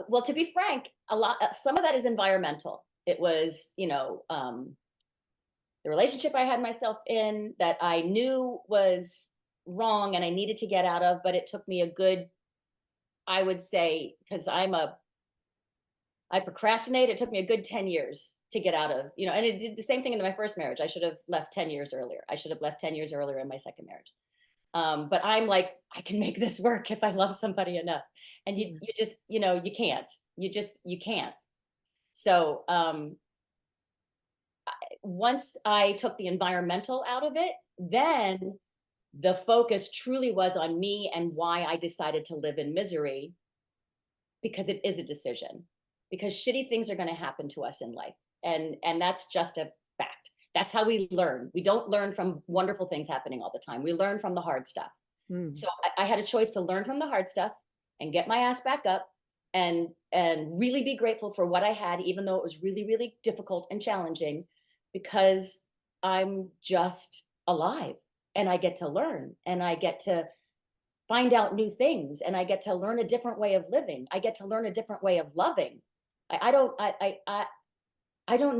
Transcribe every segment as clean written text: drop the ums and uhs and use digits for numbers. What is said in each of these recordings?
Well, to be frank, some of that is environmental. It was, the relationship I had myself in that I knew was wrong and I needed to get out of, but it took me a good, I would say, because I procrastinate. It took me a good 10 years to get out of, and it did the same thing in my first marriage. I should have left 10 years earlier. I should have left 10 years earlier in my second marriage. But I'm like, I can make this work if I love somebody enough. And you just, you can't. You can't. So once I took the environmental out of it, then the focus truly was on me and why I decided to live in misery, because it is a decision, because shitty things are going to happen to us in life. And that's just a fact. That's how we learn. We don't learn from wonderful things happening all the time. We learn from the hard stuff. Mm. So I had a choice to learn from the hard stuff and get my ass back up and really be grateful for what I had, even though it was really, really difficult and challenging, because I'm just alive and I get to learn and I get to find out new things and I get to learn a different way of living. I get to learn a different way of loving. I don't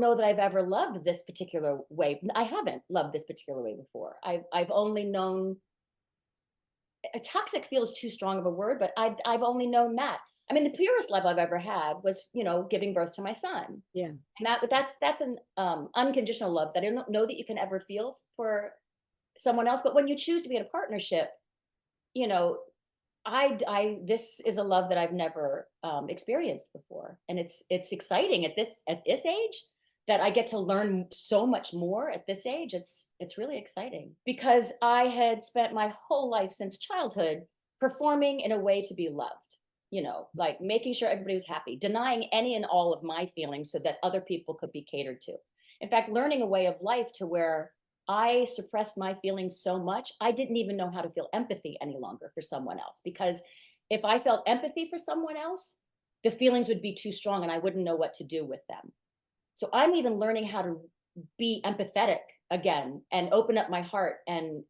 know that I've ever loved this particular way. I haven't loved this particular way before. I've only known, toxic feels too strong of a word, but I've only known that. I mean, the purest love I've ever had was, giving birth to my son. Yeah. And that's an unconditional love that I don't know that you can ever feel for someone else. But when you choose to be in a partnership, you know, this is a love that I've never experienced before, and it's exciting at this age that I get to learn so much more at this age. It's really exciting because I had spent my whole life since childhood performing in a way to be loved. Like making sure everybody was happy, denying any and all of my feelings so that other people could be catered to. In fact, learning a way of life to where I suppressed my feelings so much, I didn't even know how to feel empathy any longer for someone else. Because if I felt empathy for someone else, the feelings would be too strong and I wouldn't know what to do with them. So I'm even learning how to be empathetic again and open up my heart and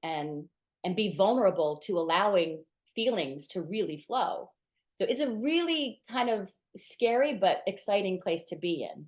be vulnerable to allowing feelings to really flow. So it's a really kind of scary but exciting place to be in.